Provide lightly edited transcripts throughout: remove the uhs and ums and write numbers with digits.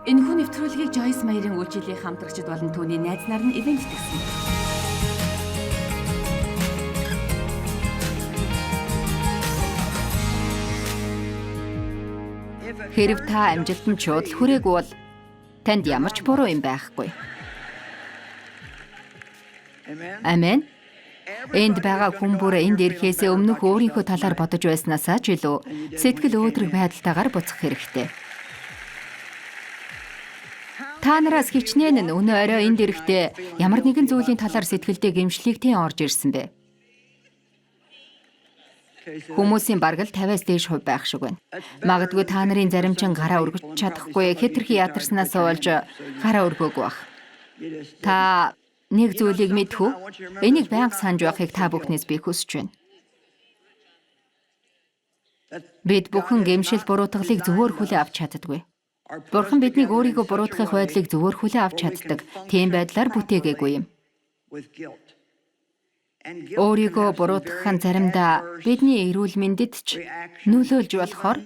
Энэхүү нэвтрүүлгийг Joyce Meyer-ийн үйлчилгээ хамтрагчид болон түүний найз нар нь ивэн итгэсэн. Хэрв та амжилтанд шууд хүрээгүй бол танд ямар ч буруу юм байхгүй. Амен. Энд байгаа хүн бүр энд ирэхээс өмнөх өөрийнхөө талаар бодож байснаасаа ч илүү сэтгэл өөдрөг байдалтайгаар буцах хэрэгтэй. Та нараас хичнээн нь өнөө орой энд ирэхдээ ямар нэгэн зүйлийн талаар сэтгэлдээ гэмшлигтэй орж ирсэн бэ? Хүмүүсийн бараг л 50-аас дээш хувь байх шиг байна. Магадгүй та нарын зарим чин гараа өргөж чадахгүй хэтэрхий ядарснаас болж гараа өргөөгүй байх. Та нэг зүйлийг мэдхүү. Энийг байнга санаж байхыг та бүхнээс би хүсэж байна. Бид бүхэн гэмшил буруутгалыг зөвөр хүлээн авч чаддаггүй. Бурхан биднийг өөрийгөө буруутгах байдлыг зөвөр хүлээн авч чаддаг. Тийм байдлаар бүтээгээгүй юм. Өөрийгөө буруутгах нь заримдаа бидний эрүүл мэндэд ч нөлөөлж болохоор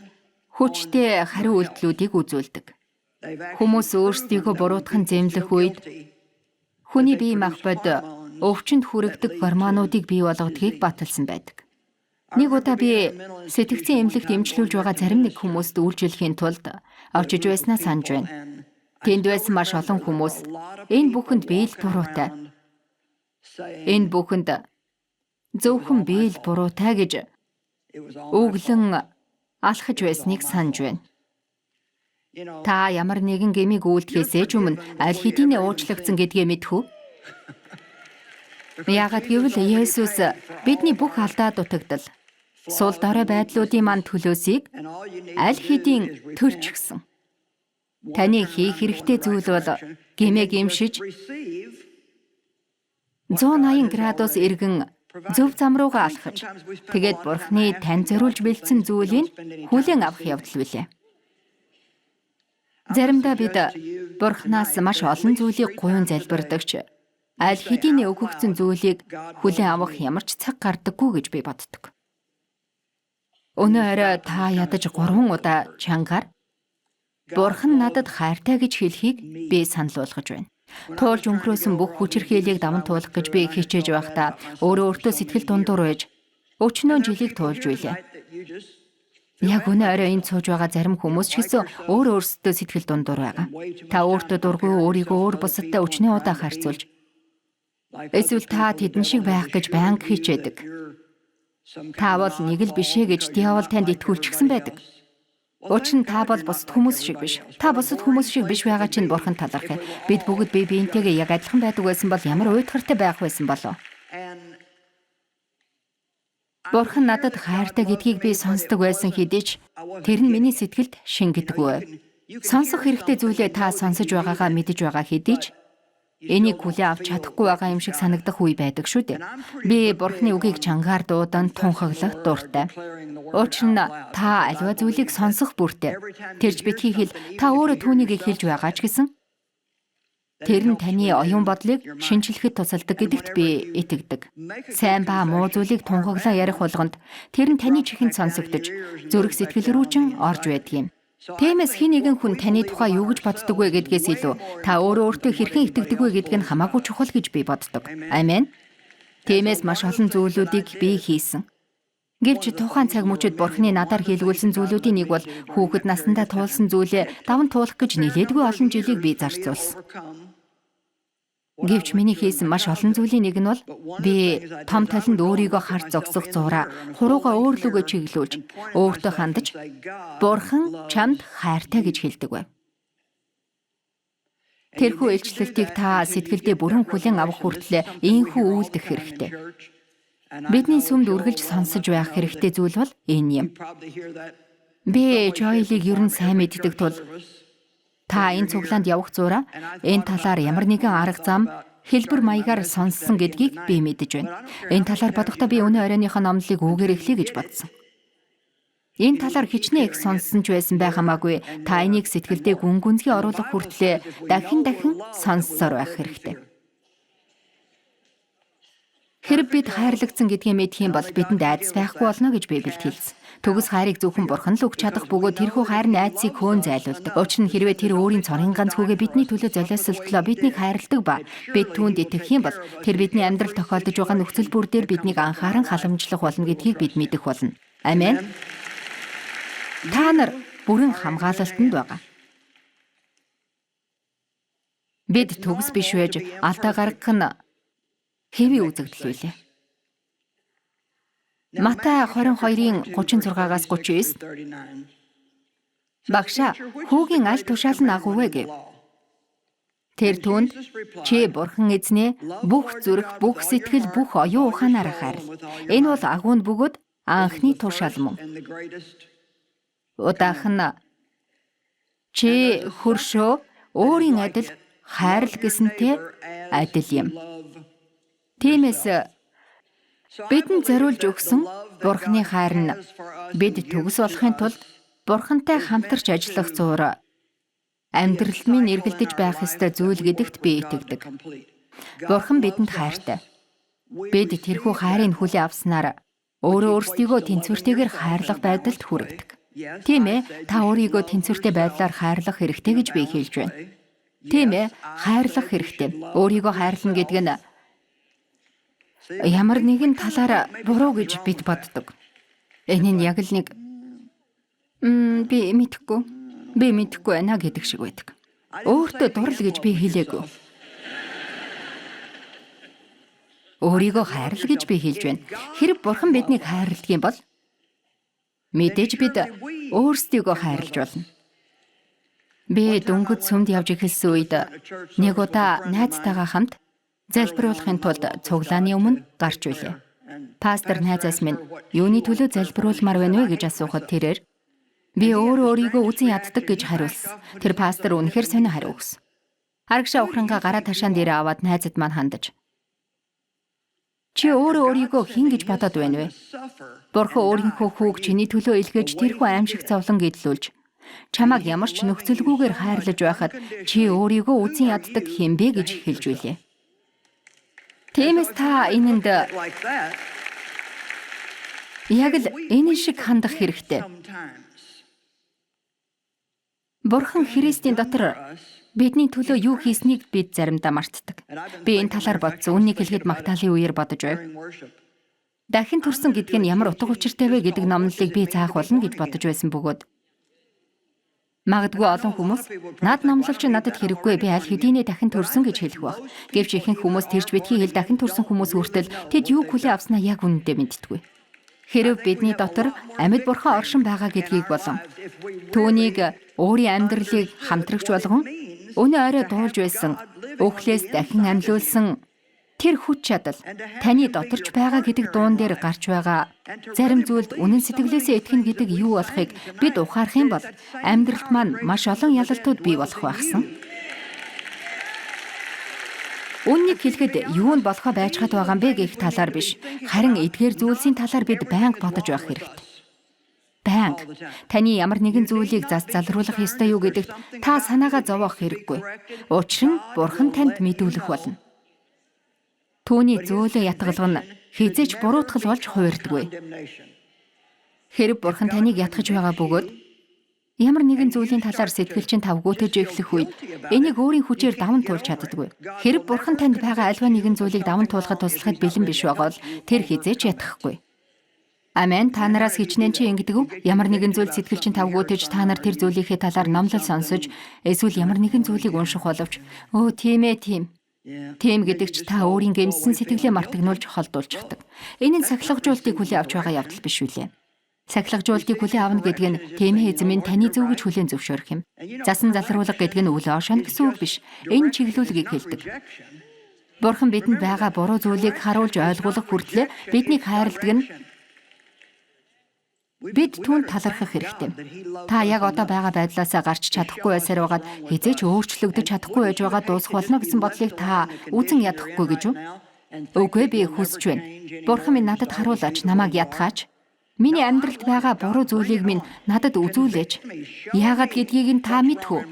хүчтэй хариу үйлдэлүүдийг үзүүлдэг. Хүмүүс өөрсдийгөө буруутгах зэмлэх үед хүний бие махбод өвчнөд хүрэгдэг гормонуудыг бий болгодгийг баталсан байдаг. Нэг удаа би сэтгцийн эмнэлэгт эмчлүүлж байгаа зарим нэг хүмүүст үйлчлэхийн тулд очиж байснаа санаж байна. Тэнд байсан маш олон хүмүүс энэ бүхэнд биел буруутай. Энэ бүхэнд зөвхөн биел буруутай гэж өглөн алхаж байсныг санаж байна. Та ямар нэгэн гэмиг үйлдэхээс ч өмнө аль хэдийнэ уучлагдсан гэдгээ мэдхүү? Яагаад гэвэл Есүс бидний бүх алдаа дутагдал, сул дорой байдлуудын манд төлөөсийг аль хэдийн төрчихсөн. Таны хийх хэрэгтэй зүйл бол гэмээ гэмшиж 180 градус эргэн зөв зам руугаа алхаж, тэгээд Бурхны тань зориулж бэлдсэн зүйлийг хүлээн авах явдал билээ. Заримдаа бид Бурханаас маш олон зүйлийг гуйн залбирдагч, аль хэдийнэ өгөгдсөн зүйлийг хүлээн авах ямар ч цаг гардаггүй гэж би боддог. Өнөө орой та ядаж 3 удаа чангаар Бурхан надад хайртай гэж хэлхийг би санал болгож байна. Туулж өнгөрөөсөн бүх хүчирхийлийг даван туулах гэж би хичээж байхдаа өөрөө сэтгэл дундуур байж өчнөө жилийг туулж билээ. Яг өнөө орой энд сууж байгаа зарим хүмүүс ч гэсэн өөрсдөө сэтгэл дундуур байгаа. Та өөртөө дургүй өөрийгөө өөр бусадтай өчнөө удаа харьцуулж эсвэл та тэдэн шиг байх гэж байнга хичээдэг. Та бол нэг л бишээ гэж диавол танд итгүүлчихсэн байдаг. Учир нь та бол бусад хүмүүс шиг биш. Та бусад хүмүүс шиг биш байгаа чинь Бурхан талархав. Бид бүгд бие биентэйгээ яг адилхан байдаг байсан бол ямар уйтгартай байх байсан болов? Бурхан надад хайртай гэдгийг би сонсдог байсан хэдий ч тэр нь миний сэтгэлд шингэдэггүй. Сонсох хэрэгтэй зүйлээ та сонсож байгаагаа мэдэж байгаа хэдий ч энийг хүлээн авч чадахгүй байгаа юм шиг санагдах үе байдаг шүү дээ. Би Бурханы үгийг чангаар дуудан тунхаглах дуртай. Учир нь та аливаа зүйлийг сонсох бүртээ. Тэрж битгий хэл та өөрөө түүнийг хэлж байгаа ч гэсэн тэр нь таны оюун бодлыг шинжлэхэд тусалдаг гэдэгт би итгэдэг. Сайн ба муу зүйлийг тунхаглаа ярих болгонд тэр нь таны чихэнд сонсогдож зүрх сэтгэл рүү чин орж байдаг юм. Тиймээс хэн нэгэн хүн таны тухай юу гэж боддог вэ гэдгээс илүү та өөртөө хэрхэн итгэдэг вэ гэдг нь хамаагүй чухал гэж би боддог. Амен. Тиймээс маш олон зүйлүүдийг би хийсэн. Гэвч тухайн цаг мөчид Бурханы надаар хийлгүүлсэн зүйлүүдийн нэг бол хүүхэд насндаа туулсан зүйлээ даван туулах гэж нэлээдгүй олон жилийг би зарцуулсан. Гэвч миний хийсэн маш олон зүйлийн нэг нь бол би том таланд өөрийгөө харж зогсох зураа хуруугаа өөрлөгөө чиглүүлж өөртөө хандаж Бурхан чамд хайртай гэж хэлдэг байв. Тэрхүү илчлэлтийг та сэтгэлдээ бүрэн хүлээн авах хүртлээр ийхүү үйлдэх хэрэгтэй. Бидний сүмд үргэлж сонсож байх хэрэгтэй зүйл бол энэ юм. Би Joy-ийг ер нь сайн мэддэг тул та энэ цуглаанд явах зураа энэ талаар ямар нэгэн арга зам хэлбэр маягаар сонссон гэдгийг би мэдэж байна. Энэ талаар бодохдоо би өнөө оройныхоо номлолыг үгээр эхлэе гэж бодсон. Энэ талаар хичнээн их сонссон ч байсан байх хамаагүй та энийг сэтгэлдээ гүн гүнзгий оруулах хүртлээр дахин сонссоор байх хэрэгтэй. Хэрэг бид хайрлагдсан гэдгийг мэдэх юм бол бидэнд айдас байхгүй болно гэж Библиэд хэлсэн. Төгс хайрыг зөвхөн Бурхан л өгч чадах бөгөөд тэрхүү хайр найдсыг хөөн зайлуулдаг. Учир нь хэрвээ тэр өөрийн цорын ганц хүүгээ бидний төлөө золиослолтлоо биднийг хайрладаг ба бид түүнд итгэх юм бол тэр бидний амьдрал тохиолдож байгаа нөхцөл бүр дээр биднийг анхааран халамжлах болно гэдгийг бид мэдэх болно. Амен. Та нар бүрэн хамгаалалтанд байгаа. Бид төгс биш байж алдаа гаргах нь хэвийн үзэгдэл үлээ. Матай 22-ийн 36-аас 39. Багшаа, хүүгийн аль тушаал нь агуу вэ гэв. Тэр түүнд чи Бурхан эзнээ бүх зүрх, бүх сэтгэл, бүх оюун ухаанаар хайрл. Энэ бол агуунд бөгөөд анхны тушаал мөн. Удаах нь чи хөршөө өөрийн адил хайрл гэсэнтэй адил юм. Тиймээс бидэнд зориулж өгсөн Бурханы хайр нь бид төгс болохын тулд Бурхантай хамтарч ажиллах зуур амьдралд минь эргэлдэж байх ёстой зүйл гэдэгт би итгэдэг. Бурхан бидэнд хайртай. Бид тэрхүү хайрыг хүлээн авснаар өөрөө өөрсдийгөө тэнцвэртэйгээр хайрлах байдалд хүрэгдэг. Тийм ээ, та өөрийгөө тэнцвэртэй байдлаар хайрлах хэрэгтэй гэж би хэлж байна. Тийм ээ, хайрлах хэрэгтэй. Өөрийгөө хайрлана гэдэг нь ямар нэгэн талаар буруу гэж бид боддог. Энэ нь яг л нэг би мэдэхгүй байна гэдэг шиг байдаг. Өөртөө дурл гэж би хэлээгүй. Өөрийгөө хайрл гэж би хэлж байна. Хэрэг Бурхан биднийг хайрладаг юм бол мэдээж бид өөрсдийгөө хайрлаж болно. Би дөнгөж сүмд явж эхэлсэн үед нэг удаа найзтайгаа хамт залбируулахын тулд цуглааны өмнө гарч үлээ. Пастор найзаас минь юуны төлөө залбируулмаар байна вэ гэж асуухад тэрээр би өөрийгөө үзэн яддаг гэж хариулсан. Тэр пастор үнэхээр сонио хариу өгсөн. Арагшаа ухрангаа гараа ташаан дээр аваад найзад маань хандаж чи өөрийгөө хэн гэж бодоод байна вэ? Бурхан өөрийнхөө хүүг чиний төлөө илгээж тэрхүү аимшиг зовлон гэдлүүлж чамааг ямар ч нөхцөлгүйгээр хайрлаж байхад чи өөрийгөө үзэн яддаг хэмбэ гэж хэлж үлээ. Тиймээс та энэнд яг л энэ шиг хандах хэрэгтэй. Бурхан Христийн дотор бидний төлөө юу хийснийг бид заримдаа мартдаг. Би энэ талаар бодсон. Үүнийг хэлэхэд Магдалины үеэр бодож байв. Дахин төрсөн гэдэг нь ямар утга учиртай вэ гэдэг номлолыг би заах болно гэж бодож байсан бөгөөд магадгүй олон хүмүүс над номлолч надад хэрэггүй би аль хэдийнэ дахин төрсөн гэж хэлэх баг. Гэвч ихэнх хүмүүс тэрч битгий хэл дахин төрсөн хүмүүс хүртэл тэд юу хүлээн авснаа яг үнэндээ мэддэггүй. Хэрв бидний дотор амьд Бурхан оршин байгаа гэдгийг болон түүнийг өөрийн амьдралыг хамтрагч болгон өнөө орой дуулж байсан өглөөс дахин амьлуулсан тэр хүч чадал таны доторч байгаа гэдэг дуун дээр гарч байгаа зарим зүйлд үнэн сэтгэлээсээ итгэнэ гэдэг юу болохыг бид ухаарах юм бол амьдралд маань маш олон ялалтууд бий болох байхсан. Үннийг хэлэхэд юу нь болохоо байж хад байгаа юм бэ гэх талаар биш, харин эдгээр зүйлсийн талаар бид байнга бодож байх хэрэгтэй. Байнга таны ямар нэгэн зүйлийг залруулах ёстой юу гэдэгт та санаагаа зовоох хэрэггүй. Учир нь Бурхан танд мэдүүлэх болно. Түүний зөөлөн ятгалга нь хизээч буруутгал болж хуурдаггүй. Хэрэг Бурхан таныг ятгах байгаа бөгөөд ямар нэгэн зүйлийн талаар сэтгэл чинь тавгуутаж эхлэх үед энийг өөрийн хүчээр даван туулж чаддаггүй. Хэрэг Бурхан танд байгаа альва нэгэн зүйлийг даван туулахад туслахад бэлэн биш байгаа бол тэр хизээч ятгахгүй. Амен. Та нараас хичнээн чи ингэдэг үү? Ямар нэгэн зүйл сэтгэл чинь тавгуутаж та нар тэр зүйлийнхээ талаар номлол сонсож эсвэл ямар нэгэн зүйлийг унших боловч тийм гэдэг ч та өөрийн гэмссэн сэтгэлээ мартагнуулж холдуулчихдаг. Энэ нь сахилгажуултыг хүлээн авч байгаа явдал биш үлээ. Сахилгажуултыг хүлээн авна гэдэг нь тийм эзэм минь таны зөв гэж хүлээн зөвшөөрөх юм. Засан залруулга гэдэг нь үл ошоно гэсэн үг биш. Энэ чиглүүлгийг хэлдэг. Бурхан бидэнд байгаа буруу зүйлийг харуулж ойлгуулах хүртлээр биднийг хайрладаг нь бид түүнд талархах хэрэгтэй. Та яг одоо байгаа байдлаасаа гарч чадахгүй байсаар байгаад хизээч өөрчлөгдөж чадахгүй байж байгаа дуусах болно гэсэн бодлыг та үзэн ядахгүй гэж үү? Үгүй, би хүсэж байна. Бурхан минь надад харуулаач, намайг ятгаач. Миний амьдралд байгаа буруу зүйлийг минь надад үзүүлээч. Яагаад гэдгийг нь та мэдхүү.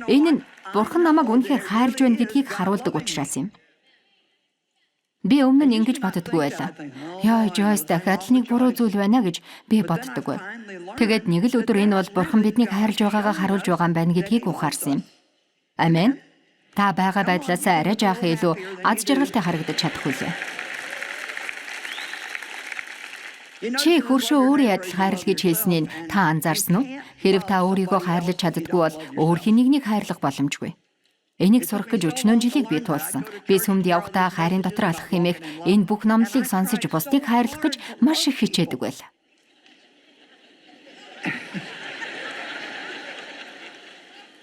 Энэ нь Бурхан намайг үнэхээр хайрлж байна гэдгийг харуулдаг учраас юм. Би өмнө нь ингэж боддоггүй байлаа. Яа, Жойс дахиад л нэг буруу зүйл байна гэж би боддоггүй. Тэгээд нэг л өдөр энэ бол Бурхан биднийг хайрлж байгаагаа харуулж байгаа юм байна гэдгийг ухаарсан юм. Амен. Та байгаа байдлаас арай жаахан илүү аз жаргалтай харагдаж чадах үлээ. Чи хөршөө өөрийн адил хайрлах гэж хэлснийг та анзаарсан уу? Хэрв та өөрийгөө хайрлаж чаддаггүй бол өөр хинэгнийг хайрлах боломжгүй. Энийг сурах гэж өчнөө жилиг би туулсан. Би сүмд явахдаа хайрын дотор алхах хэмээх энэ бүх номлолыг сонсож бусдыг хайрлах гэж маш их хичээдэг байлаа.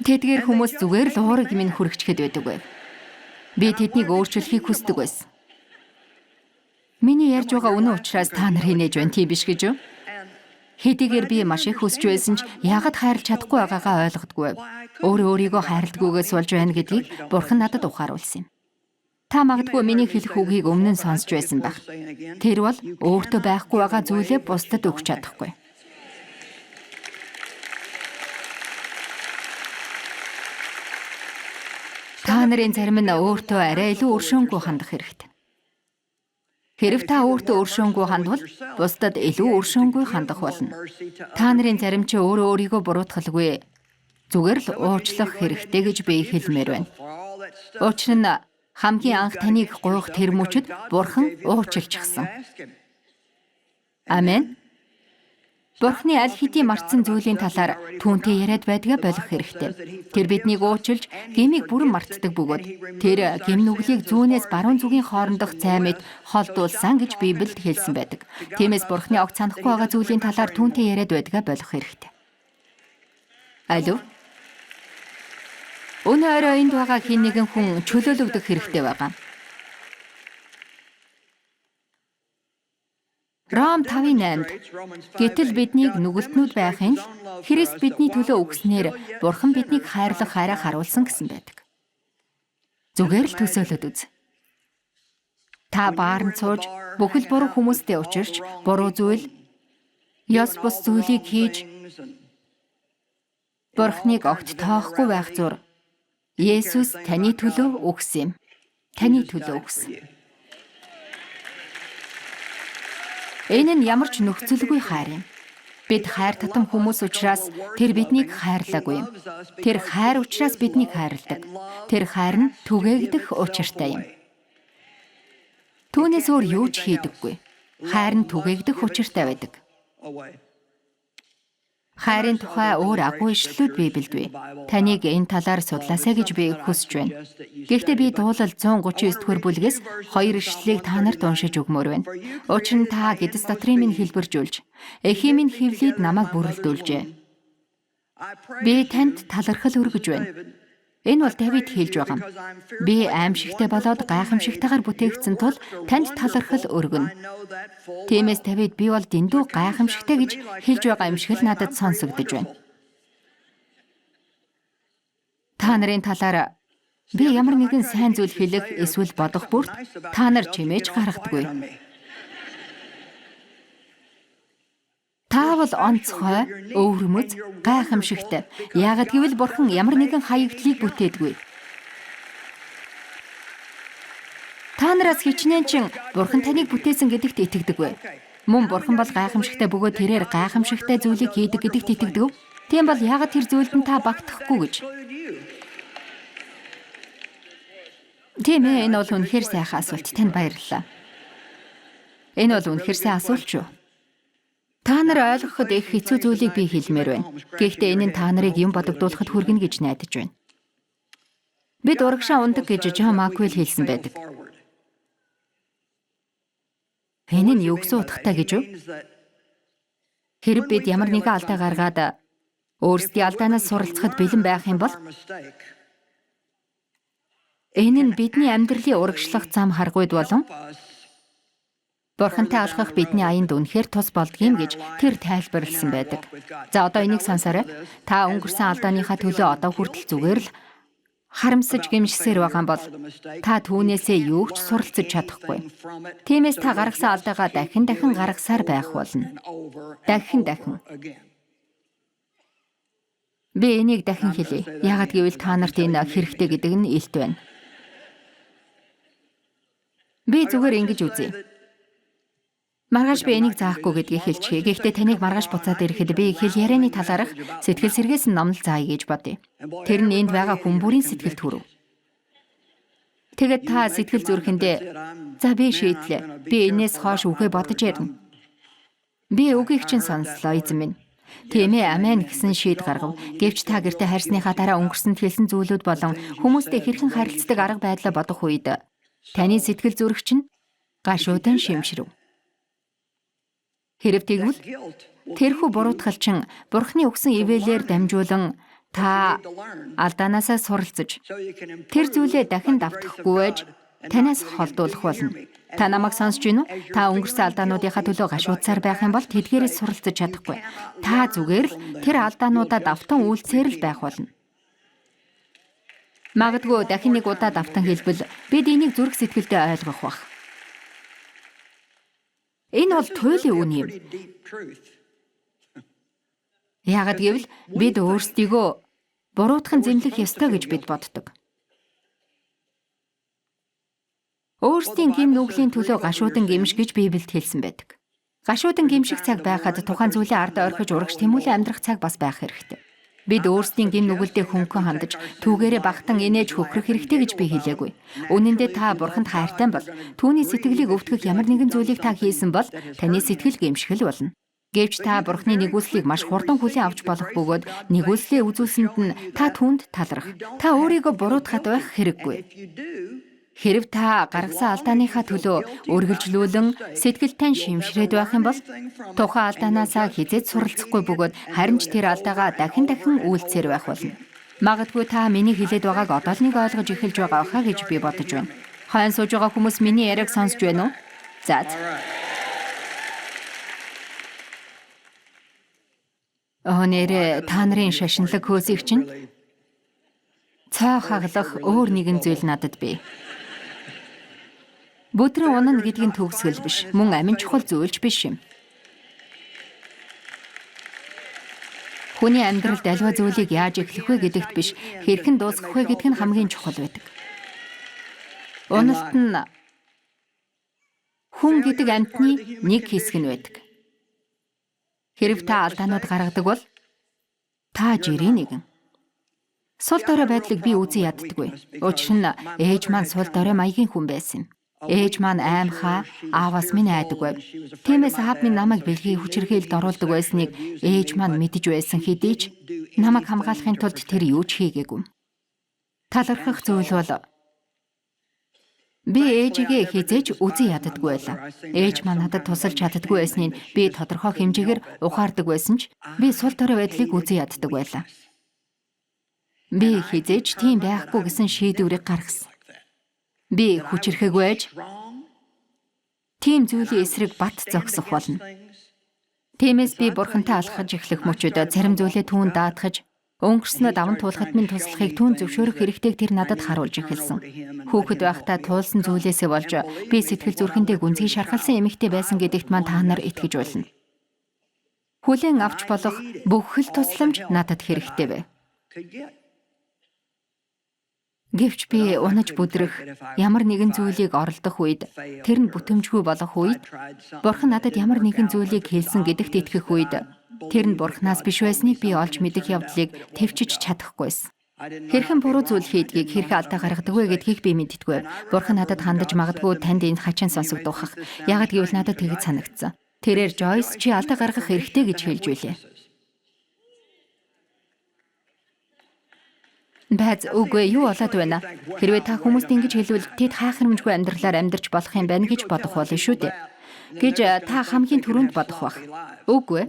Тэдгээр хүмүүс зүгээр л уурыг минь хүргэчихэд байдаг байв. Би тэднийг өөрчлөхийг хүсдэг байсан. Миний ярьж байгаа үнэн учраас та нар хийнэж байна тийм биш гэж юу? Хэдийгээр би маш их хүсэж байсан ч яагаад хайрлаж чадахгүй байгаагаа ойлгодгүй байв. Өөрийгөө хайрладгүйгээс болж байна гэдгийг Бурхан надад ухааруулсан юм. Та магадгүй миний хэлэх үгийг өмнө нь сонсч байсан байх. Тэр бол өөртөө байхгүй байгаа зүйлээ бусдад өгч чадахгүй. Та нарын зарим нь өөртөө арай илүү өршөөнгүй хандах хэрэгтэй. Хэрв та өөртөө өршөөнгүй хандвал бусдад илүү өршөөнгүй хандах болно. Та нарын зарим ч өөрийгөө буруутгалгүй зүгээр л уучлах хэрэгтэй гэж би хэлмээр байна. Учир нь хамгийн анх таныг гуйх тэр мөчөд Бурхан уучлчихсан. Амен. Бурханы аль хэдийн мартсан зүйлийн талаар түүнтэй яриад байдгаа болох хэрэгтэй. Тэр биднийг уучлж, гэмийг бүрэн мартдаг бөгөөд тэр гэм нүглийг зүүнээс баруун зүгийн хоорондох цаймыг холдуулсан гэж Библиэд хэлсэн байдаг. Тиймээс Бурханы огт санахгүй байгаа зүйлийн талаар түүнтэй яриад байдгаа болох хэрэгтэй. Алуу. Өнөө орой энд байгаа хэн нэгэн хүн чөлөөлөгдөх хэрэгтэй байгаа. Ром 5:8-д гэтэл биднийг нүгэлтнүүд байхын Христ бидний төлөө өгснээр Бурхан биднийг хайрлах хайраа харуулсан гэсэн байдаг. Зүгээр л төсөөлөд үз. Та баарнд сууж бүхэл буруу хүмүүстэй учирч буруу зүйл, ёс бус зүйлийг хийж Бурханыг огт тоохгүй байх зур Есүс таны төлөө өгсөн юм. Таны төлөө өгсөн. Энэ нь ямар ч нөхцөлгүй хайр юм. Бид хайр татам хүмүүс учраас тэр биднийг хайрлаагүй юм. Тэр хайр учраас биднийг хайрладаг. Тэр хайр нь түгээгдэх учиртай юм. Түүнээс өөр юу ч хийдэггүй. Хайр нь түгээгдэх учиртай байдаг. Хайрын тухай өөр агуу ишлэлүүд Библиэд бий. Таныг энэ талаар судлаасай гэж би хүсэж байна. Гэхдээ би дуулал 139-р бүлгээс 2 ишлэлийг та нарт уншиж өгмөр байна. Учир нь та гэдэс дотрын минь хэлбэржүүлж, эхийн минь хэвлийд намайг бүрэлдүүлжээ. Би танд талархал өргөж байна. Энэ бол Давид хэлж байгаа юм. Би аимшигтай болоод гайхамшигтайгаар бүтээгдсэн тул танд талархал өргөнө. Тиймээс Давид би бол дэндүү гайхамшигтай гэж хэлж байгаа юм шиг л надад сонсогдож байна. Та нарын талаар би ямар нэгэн сайн зүйл хэлэх эсвэл бодох бүрт та нар чимээж гаргадаггүй. Та бол онцгой, өвөрмөц, гайхамшигтай. Яагад гэвэл Бурхан ямар нэгэн хаягдлыг бүтээдгүй. Та нараас хичнээн чин Бурхан таныг бүтээсэн гэдэгт итгэдэггүй. Мөн Бурхан бол гайхамшигтай бөгөөд тэрээр гайхамшигтай зүйлийг хийдэг гэдэгт итгэдэг. Тийм бол яагад тэр зүйлд нь та багтахгүй гэж. Тийм ээ, энэ бол үнэхээр сайхан асуулт. Танд баярлалаа. Энэ бол үнэхээр сайн асуулт шүү. Та нар ойлгоход их хэцүү зүйлийг би хэлмээр байна. Гэхдээ энэ нь та нарыг юм бодогдуулахад хүргэнэ гэж найдаж байна. Бид урагшаа ундаг гэж Джон Маквелл хэлсэн байдаг. Энэ нь юу гэсэн утгатай гэж үү? Хэрэг бид ямар нэгэн алдаа гаргаад өөрсдийн алдаанаас суралцахад бэлэн байх юм бол энэ нь бидний амьдралын урагшлах зам харгуйд болон Бурхантай алхах бидний аянд үнэхээр тус болдгийм гэж тэр тайлбарласан байдаг. За одоо энийг сонсоорой. Та өнгөрсөн алдааныхаа төлөө одоо хүртэл зүгээр л харамсаж гэмшсээр байгаа бол та түүнээсээ юу ч суралцж чадахгүй. Тиймээс та гаргасан алдаагаа дахин гаргасаар байх болно. Дахин. Би энийг дахин хэлье. Яагад гэвэл та нарт энэ хэрэгтэй гэдэг нь илт байна. Би зүгээр ингэж үзье. Маргааш би энийг заахгүй гэдгийг хэлчихье. Гэхдээ таныг маргааш буцаад ирэхэд би хэл ярианы талаарх сэтгэл сэргээс нь номлол заая гэж бодъё. Тэр нь энд байгаа хүн бүрийн сэтгэлд хүрв. Тэгээд та сэтгэл зүрхэндээ за би шийдлээ. Би энээс хойш үгээ бодож ярина. Би үгийг чинь сонслоо эзэн минь. Тийм ээ, амен гэсэн шийд гаргав. Гэвч та гэртээ харьсныхаа дараа өнгөрсөнд хэлсэн зүйлүүд болон хүмүүстэй хэрхэн харилцдаг арга байдлаа бодох үед таны сэтгэл зүрх чинь гашуудан шимшрэв. Хэрв тэгвэл тэрхүү буруутгалчин Бурхны өгсөн ивэлээр дамжуулан та алдаанаасаа суралцж тэр зүйлээ дахин давтахгүй байж танаас холдуулах болно. Та намайг сонсож байна уу? Та өнгөрсөн алдаануудынхаа төлөө гашуудсаар байх юм бол тэдгээрээс суралцж чадахгүй. Та зүгээр л тэр алдаануудаа давтан үйлцээр л байх болно. Магадгүй дахин нэг удаа давтан хэлбэл бид энийг зүрх сэтгэлдээ ойлгох бах. Энэ бол туйлын үн юм. Яагад гэвэл бид өөрсдийгөө буруутхан зэмлэх ёстой гэж бид боддог. Өөрсдийн гим нүглийн төлөө гашуудан гимш гэж Библиэд хэлсэн байдаг. Гашуудан гимших цаг байхад тухайн зүйлийн ард орхиж урагш тэмүүлэн амьдрах цаг бас байх хэрэгтэй. Бид өөрсдийн гим нүгэлдээ хөнгөн хандаж түүгээрээ багтан инээж хөхрөх хэрэгтэй гэж би хэлээгүй. Үнэн дээр та Бурханд хайртай бол түүний сэтгэлийг өвтгөх ямар нэгэн зүйлийг та хийсэн бол таны сэтгэл гимшгэл болно. Гэвч та Бурхны нэгүслийг маш хурдан хүлээн авч болох бөгөөд нэгүслээ үзүүлсэнд нь та түүнд таларх. Та өөрийгөө буруутгаад байх хэрэггүй. Хэрв та гаргасан алдааныхаа төлөө үргэлжлүүлэн сэтгэлтэн шимшрээд байх юм бол тухайн алдаанаасаа хизээд суралцахгүй бөгөөд харин ч тэр алдаагаа дахин үйлцээр байх болно. Магадгүй та миний хэлээд байгааг одоо л нэг ойлгож эхэлж байгаа хаа гэж би бодож байна. Хойно сууж байгаа хүмүүс миний яриаг сонсож байна уу? За. Нэрээ та нарын шашинлаг хөөсийг чинь цай хаглах өөр нэгэн зүйл надад бий. Бүдрэн унана гэдгийн төгсгөл биш, мөн амин чухал зүйлч биш юм. Хүний амьдралд аливаа зүйлийг яаж эхлэх вэ гэдэгт биш, хэрхэн дуусгах вэ гэдг нь хамгийн чухал байдаг. Уналт нь хүн гэдэг амьтны нэг хэсэг нь байдаг. Хэрв та алдаанууд гаргадаг бол та жирийн нэгэн. Сул дорой байдлыг би үзэн яддаггүй. Учир нь ээж маань сул дорой маягийн хүн байсан юм. Ээж маань аймхаа ааваас минь айдаг байв. Тиймээс аав минь намайг бэлгийн хүчирхийлд оруулдаг байсныг ээж маань мэдэж байсан хэдий ч намайг хамгаалахын тулд тэр юу ч хийгээгүй. Талархах зүйл бол би ээжигээ хизээж үзэн яддаггүй байлаа. Ээж маань надад тусалж чаддаггүй байсныг би тодорхой хэмжээгээр ухаардаг байсан ч би сул дорой байдлыг үзэн яддаг байлаа. Би хизээж тийм байхгүй гэсэн шийдвэрийг гаргасан. Би хүчирхэг байж тийм зүйлийн эсрэг бат зогсох болно. Тиймээс би Бурхантай алхаж эхлэх мөчөд зарим зүйлээ түүнд даатгаж өнгөрснөө даван туулахад минь туслахыг түүнд зөвшөөрөх хэрэгтэйг тэр надад харуулж эхэлсэн. Хүүхэд байхдаа туулсан зүйлээсээ болж би сэтгэл зүрхэндээ гүнзгий шархалсан эмэгтэй байсан гэдэгт маань та нар итгэж болно. Хүлээн авч болох бүх л тусламж надад хэрэгтэй бай. Гэвч би унаж бүдрэх ямар нэгэн зүйлийг оролдох үед тэр нь бүтэмжгүй болох үед Бурхан надад ямар нэгэн зүйлийг хэлсэн гэдэгт итгэх үед тэр нь Бурханаас биш байсныг би олж мэдэх явдлыг төвчж чадахгүйсэн. Хэрхэн буруу зүйл хийдгийг хэрхэн алдаа гаргадаг вэ гэдгийг би мэддэггүй. Бурхан надад хандаж магадгүй танд энэ хачин сонсогдох. Яагад гэвэл надад тэгж санагдсан. Тэрээр Жойс чи алдаа гаргах хэрэгтэй гэж хэлж байлээ. Бааз үгүй юу болоод байна? Хэрвээ та хүмүүст ингэж хэлвэл тэд хайхрамжгүй амьдралаар амьдарч болох юм байна гэж бодох болно шүү дээ. Гэж та хамгийн түрүүнд бодох бах. Үгүй.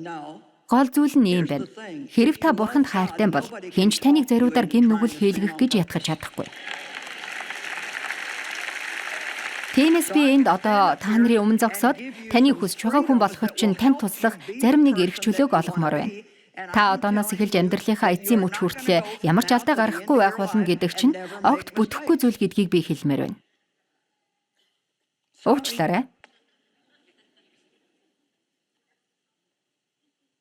Гол зүйл нь юм байна. Хэрв та Бурханд хайртай бол хинч таныг зориудаар гин нүгэл хийлгэх гэж ятгах чадахгүй. Тиймээс би энд одоо та нарын өмнө зогсоод таны хүсэж байгаа хүн болоход чинь танд туслах зарим нэг эрх чөлөөг олгомоор байна. Та одооноос эхэлж амьдралынхаа эцсийн мөч хүртлээр ямар ч алдаа гаргахгүй байх болно гэдэг чинь огт бүтэхгүй зүйл гэдгийг би хэлмээр байна. Уучлаарай.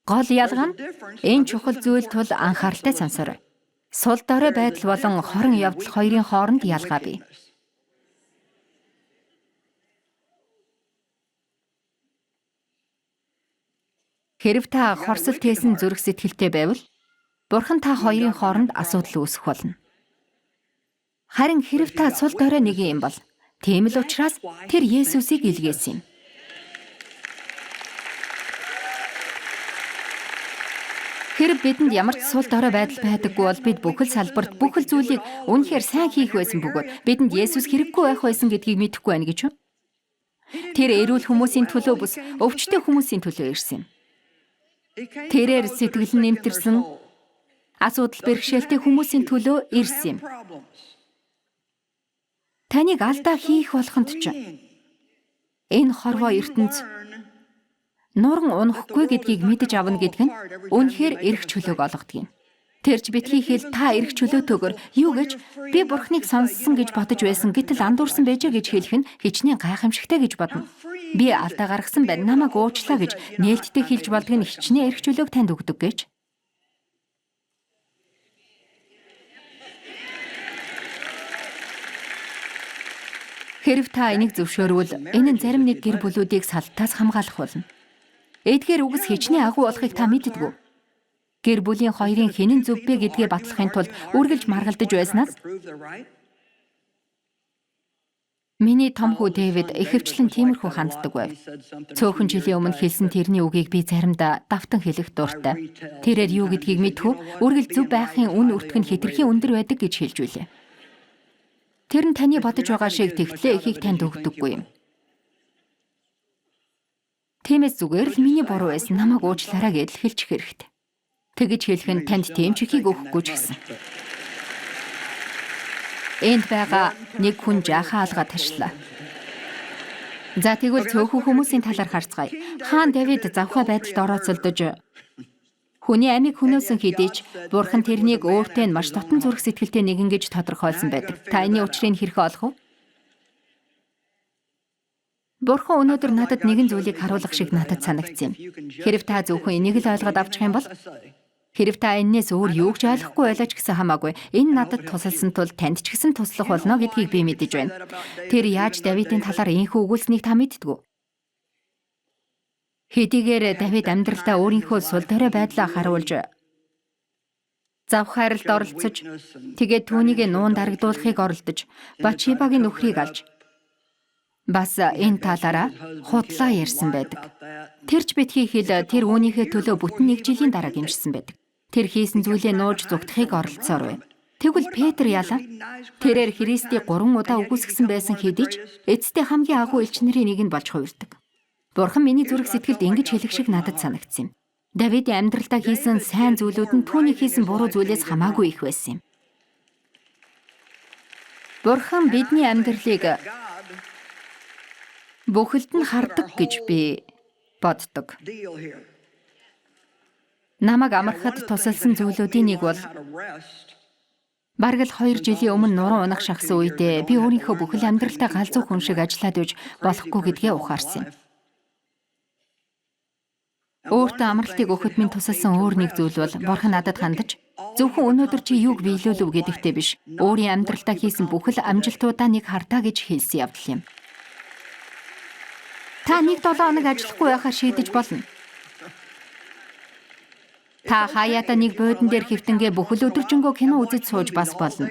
Гол ялгаа нь энэ чухал зүйл тул анхааралтай сонсоорой. Сул дорой байдал болон хорон явдал хоёрын хооронд ялгаа бий. Хэрэв та хорсол тээсэн зүрх сэтгэлтэй байвал Бурхан та хоёрын хооронд асуудал үүсэх болно. Харин хэрэв та цул дорой нэг юм бол тийм л учраас тэр Есүсийг илгээсэн юм. Хэрэв бидэнд ямар ч сул дорой байдал байдаггүй бол бид бүхэл салбарт бүхэл зүйлийг үнэхээр сайн хийх байсан бөгөөд бидэнд Есүс хэрэггүй байх байсан гэдгийг мэдэхгүй байна гэж үү? Тэр эрүүл хүмүүсийн төлөө бус өвчтөе хүмүүсийн төлөө ирсэн юм. Тэрээр сэтгэл нэмтэрсэн асуудал бэрхшээлтэй хүмүүсийн төлөө ирсэн юм. Таныг алдаа хийх болохонд ч энэ хорвоо ертөнц нуран унахгүй гэдгийг мэдэж авна гэдг нь үнэхээр эрх чөлөөг олгодог юм. Тэрч битгий хэл та эрх чөлөөтэйгээр юу гэж би Бурхныг сонссон гэж бодож байсан гэтэл андуурсан байжээ гэж хэлэх нь хичнээн гайхамшигтай гэж бодно. Би алдаа гаргасан байна, намайг уучлаа гэж нээлттэй хэлж болдог нь хичнээн эрх чөлөөг танд өгдөг гэж. Хэрэв та энийг зөвшөөрвөл энэ нь зарим нэг гэр бүлүүдийг салтаас хамгаалах болно. Эдгээр үгс хичнээн агуу болохыг та мэддэггүй. Гэр бүлийн хоёрын хэн нь зөв бэ гэдгээ батлахын тулд үргэлж маргалдаж байснаас миний том хүү Дэвид ихэвчлэн тиймэрхүү ханддаг байв. Цөөхөн жилийн өмнө хэлсэн тэрний үгийг би заримдаа давтан хэлэх дуртай. Тэрээр юу гэдгийг мэдхүү үргэлж зөв байхын үн өртг нь хэтэрхий өндөр байдаг гэж хэлж билээ. Тэр нь таны бодож байгаа шиг тэгтлээ ихийг танд өгдөггүй юм. Тиймээс зүгээр л миний буруу байсан, намайг уучлаарай гэж хэлчих хэрэгтэй. Тэгэж хэлэх нь танд тийм ч ихийг өгөхгүй ч гэсэн. Энд байгаа нэг хүн жаахан алгаа ташлаа. За тэгвэл цөөхөн хүмүүсийн талаар харцгаая. Хаан Давид завхай байдалд орооцолдож хүний амийг хөнөөсөн хэдий ч Бурхан тэрнийг өөртөө нь маш дотн зүрх сэтгэлтэй нэгэн гэж тодорхойлсон байдаг. Та энэ учрыг хэрхэн олох вэ? Бурхан өнөөдөр надад нэгэн зүйлийг харуулах шиг надад санагдсан юм. Хэрэв та зөвхөн энийг л ойлгоод авчих юм бол хэрэв та энэс өөр юу ч ойлгохгүй байлаач гэсэн хамаагүй энэ надад тусалсан тул танд ч гэсэн туслах болно гэдгийг би мэдэж байна. Тэр яаж Давидын талаар ийхүү өгүүлсэнийг та мэддэггүй. Хэдийгээр Давид амьдралдаа өөрийнхөө сул дорой байдлаа харуулж завхааралд оролцож тэгээд түүнийг нуун дарагдуулахыг оролдож Батшибагийн нөхрийг алж бас энэ талаараа худлаа ярьсан байдаг. Тэрч битгий хэл тэр үүнийхээ төлөө бүтэн 1 жилийн дараа гэмшсэн байдаг. Тэр хийсэн зүйлээ нууж зүгтхийг оролцсоор байв. Тэгвэл Петр яалаа? Тэрээр Христийг 3 удаа үгүйсгэсэн байсан хэдий ч эцэстээ хамгийн агуу элч нарын нэг нь болж хувирдаг. Бурхан миний зүрх сэтгэлд ингэж хэлэх шиг надад санагдсан юм. Давидын амьдралдаа хийсэн сайн зүйлүүд нь түүний хийсэн буруу зүйлээс хамаагүй их байсан юм. Бурхан бидний амьдралыг бүхэлд нь хардаг гэж би боддог. Намайг амархад тусалсан зүйлүүдийн нэг бол бараг л 2 жилийн өмнө нуруу унах шахсан үедээ би өөрийнхөө бүхэл амьдралдаа галзуу хүн шиг ажиллаад байж болохгүй гэдгээ ухаарсан юм. Өөртөө амралтыг өгөхөд минь тусалсан өөр нэг зүйл бол Бурхан надад хандаж зөвхөн өнөөдөр чи юуг биелүүлв гэдэгтээ биш, өөрийн амьдралдаа хийсэн бүхэл амжилтуудаа нэг хардаа гэж хэлсэн явдал юм. Та 1-7 хоног ажиллахгүй байхаар шийдэж болно. Та хаяада нэг буудан дээр хэвтэнгээ бүхэл өдөржингөө кино үзэж сууж бас болно.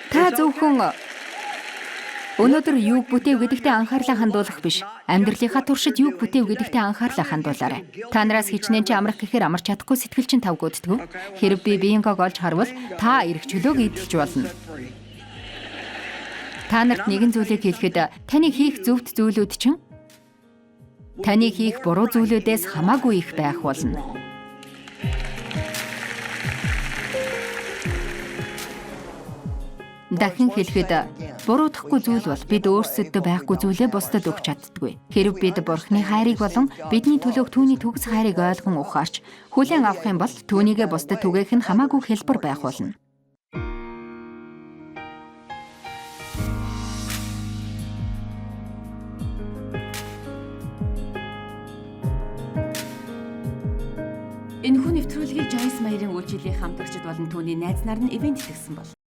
Та зөвхөн өнөөдөр юуг бүтээв гэдэгтээ анхаарлаа хандуулах биш, амьдралынхаа туршид юуг бүтээв гэдэгтээ анхаарлаа хандуулаарай. Та нараас хичнээн чи амрах гэхээр амарч чадахгүй сэтгэл чинь тавгууддаг. Хэрэв би биенгог олж харвал та эрх чөлөөг эдэлж болно. Та нарт нэгэн зүйлийг хэлэхэд таны хийх зөвхт зүйлүүд чинь таны хийх буруу зүйлүүдээс хамаагүй их байх болно. Дахин хэлэхэд буруутгахгүй зүйл бол бид өөрсөддөө байхгүй зүйлээ бусдад өгч чаддаггүй. Хэрэв бид Бурхны хайрыг болон бидний төлөөх түүний төгс хайрыг ойлгон ухаарч хүлээн авах юм бол түүнийгээ бусдад түгээх нь хамаагүй хялбар байх болно. Энэхүү нэвтрүүлгийг Joyce Meyer-ийн үйлчлэлийн хамтрагчид болон түүний найз нар нь ивент хийсэн бол